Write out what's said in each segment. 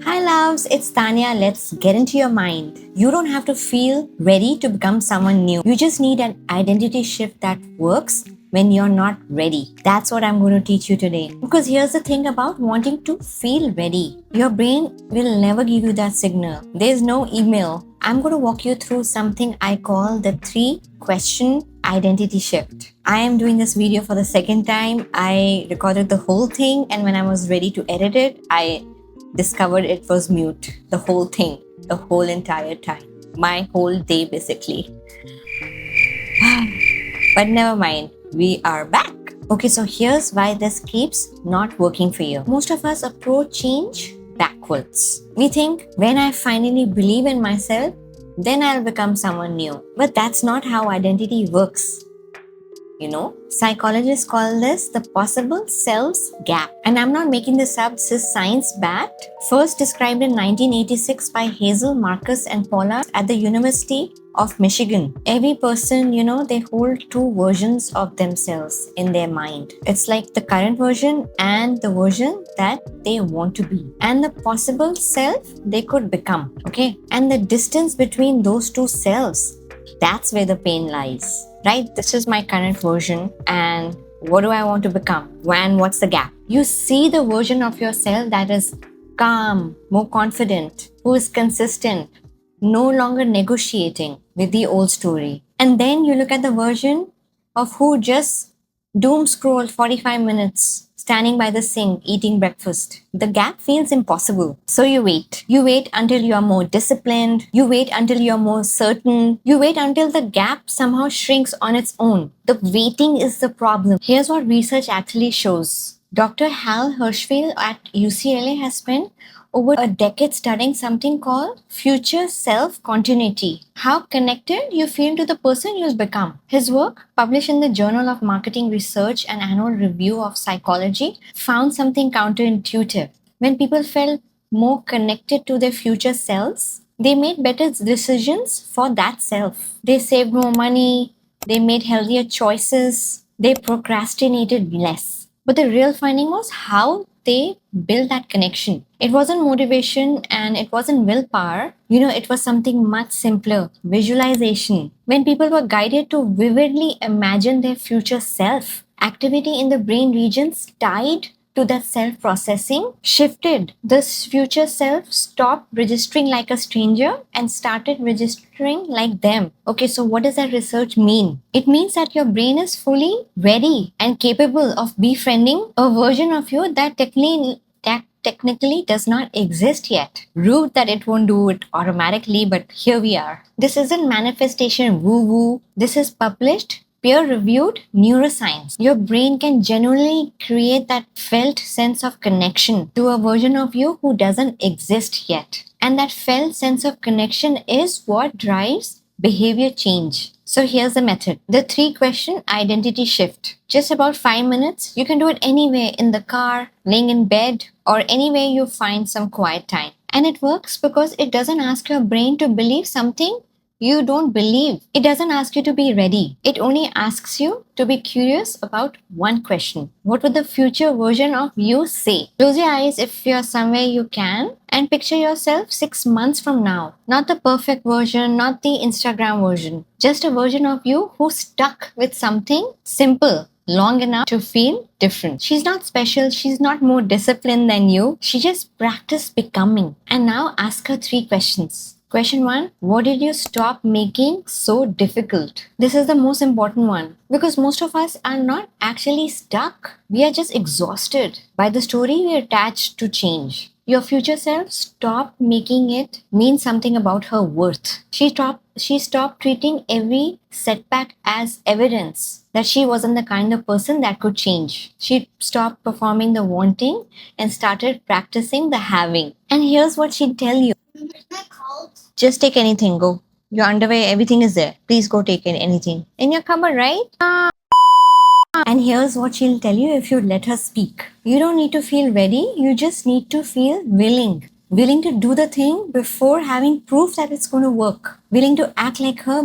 Hi, loves, it's Tanya. Let's get into your mind. You don't have to feel ready to become someone new. You just need an identity shift that works when you're not ready. That's what I'm going to teach you today. Because here's the thing about wanting to feel ready, your brain will never give you that signal. There's no email. I'm going to walk you through something I call the 3-question identity shift. I am doing this video for the second time. I recorded the whole thing, and when I was ready to edit it, I discovered it was mute. The whole thing, the whole entire time. My whole day, basically. But never mind, we are back. Okay, so here's why this keeps not working for you. Most of us approach change backwards. We think, when I finally believe in myself, then I'll become someone new. But that's not how identity works. Psychologists call this the possible selves gap. And I'm not making this up, this is science backed. First described in 1986 by Hazel, Marcus, and Paula at the University of Michigan. Every person, they hold 2 versions of themselves in their mind. It's like the current version and the version that they want to be, and the possible self they could become. Okay. And the distance between those 2 selves, that's where the pain lies. Right? This is my current version, and what do I want to become? And what's the gap? You see the version of yourself that is calm, more confident, who is consistent, no longer negotiating with the old story. And then you look at the version of who just doom scrolled 45 minutes standing by the sink eating breakfast. The gap feels impossible. So you wait. You wait until you are more disciplined. You wait until you are more certain. You wait until the gap somehow shrinks on its own. The waiting is the problem. Here's what research actually shows. Dr. Hal Hershfield at UCLA has spent over a decade studying something called future self continuity. How connected you feel to the person you've become. His work, published in the Journal of Marketing Research and Annual Review of Psychology, found something counterintuitive. When people felt more connected to their future selves, they made better decisions for that self. They saved more money, they made healthier choices, they procrastinated less. But the real finding was how they built that connection. It wasn't motivation and it wasn't willpower. It was something much simpler, visualization. When people were guided to vividly imagine their future self, activity in the brain regions tied to that self-processing shifted. This future self stopped registering like a stranger and started registering like them. Okay, so what does that research mean? It means that your brain is fully ready and capable of befriending a version of you that technically does not exist yet. Rude that it won't do it automatically, but here we are. This isn't manifestation woo-woo. This is published peer-reviewed neuroscience. Your brain can genuinely create that felt sense of connection to a version of you who doesn't exist yet. And that felt sense of connection is what drives behavior change. So here's the method. The 3-question identity shift. Just about 5 minutes. You can do it anywhere, in the car, laying in bed, or anywhere you find some quiet time. And it works because it doesn't ask your brain to believe something you don't believe. It doesn't ask you to be ready. It only asks you to be curious about one question. What would the future version of you say? Close your eyes if you're somewhere you can, and picture yourself 6 months from now. Not the perfect version, not the Instagram version. Just a version of you who's stuck with something simple long enough to feel different. She's not special. She's not more disciplined than you. She just practiced becoming. And now ask her 3 questions. Question 1, what did you stop making so difficult? This is the most important one because most of us are not actually stuck. We are just exhausted by the story we attach to change. Your future self stopped making it mean something about her worth. She stopped treating every setback as evidence that she wasn't the kind of person that could change. She stopped performing the wanting and started practicing the having. And here's what she'd tell you. Just take anything, go. Your underwear, everything is there. Please go take anything. In your cupboard, right? And here's what she'll tell you if you let her speak. You don't need to feel ready, you just need to feel willing. Willing to do the thing before having proof that it's going to work. Willing to act like her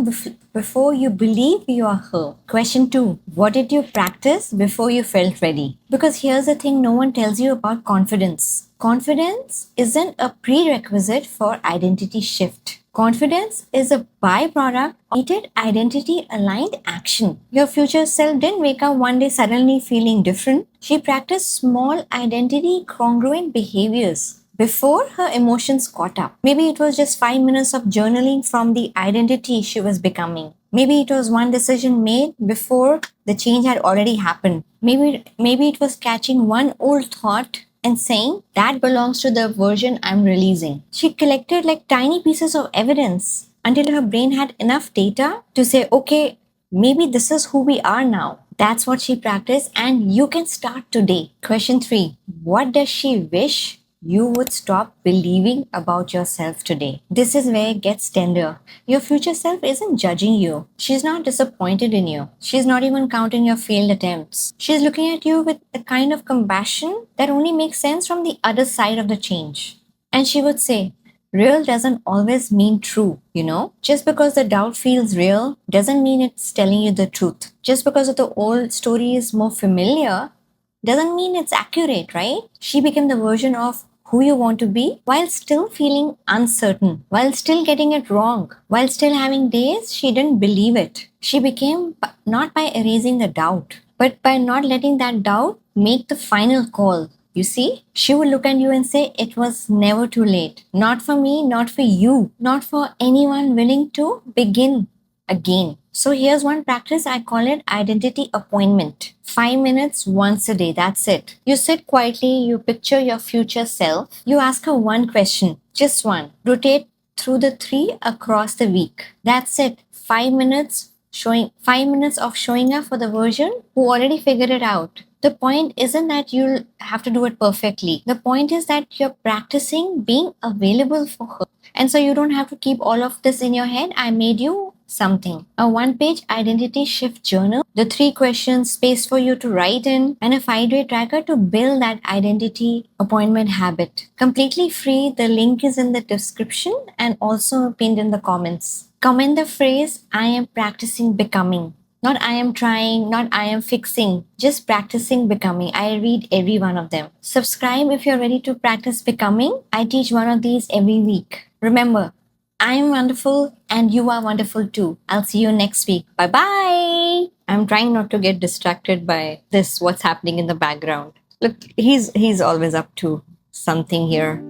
before you believe you are her. Question 2. What did you practice before you felt ready? Because here's the thing no one tells you about confidence. Confidence isn't a prerequisite for identity shift. Confidence is a byproduct of repeated identity aligned action. Your future self didn't wake up one day suddenly feeling different. She practiced small identity congruent behaviors before her emotions caught up. Maybe it was just 5 minutes of journaling from the identity she was becoming. Maybe it was one decision made before the change had already happened. Maybe it was catching one old thought and saying, that belongs to the version I'm releasing. She collected like tiny pieces of evidence until her brain had enough data to say, okay, maybe this is who we are now. That's what she practiced, and you can start today. Question 3. What does she wish you would stop believing about yourself today? This is where it gets tender. Your future self isn't judging you. She's not disappointed in you. She's not even counting your failed attempts. She's looking at you with a kind of compassion that only makes sense from the other side of the change. And she would say, real doesn't always mean true, you know? Just because the doubt feels real doesn't mean it's telling you the truth. Just because the old story is more familiar doesn't mean it's accurate, right? She became the version of who you want to be while still feeling uncertain, while still getting it wrong, while still having days she didn't believe it. She became not by erasing the doubt, but by not letting that doubt make the final call. You see, she would look at you and say, it was never too late. Not for me, not for you, not for anyone willing to begin again. So here's one practice. I call it identity appointment. 5 minutes once a day. That's it. You sit quietly, you picture your future self. You ask her one question, just one. Rotate through the 3 across the week. That's it. 5 minutes 5 minutes of showing up for the version who already figured it out. The point isn't that you'll have to do it perfectly. The point is that you're practicing being available for her. And so you don't have to keep all of this in your head. I made you something. A 1-page identity shift journal, the 3 questions, space for you to write in, and a 5-day tracker to build that identity appointment habit. Completely free. The link is in the description and also pinned in the comments. Comment the phrase, I am practicing becoming. Not I am trying, not I am fixing, just practicing becoming. I read every one of them. Subscribe if you're ready to practice becoming. I teach one of these every week. Remember, I am wonderful and you are wonderful too. I'll see you next week. Bye bye. I'm trying not to get distracted by this, what's happening in the background. Look, he's always up to something here.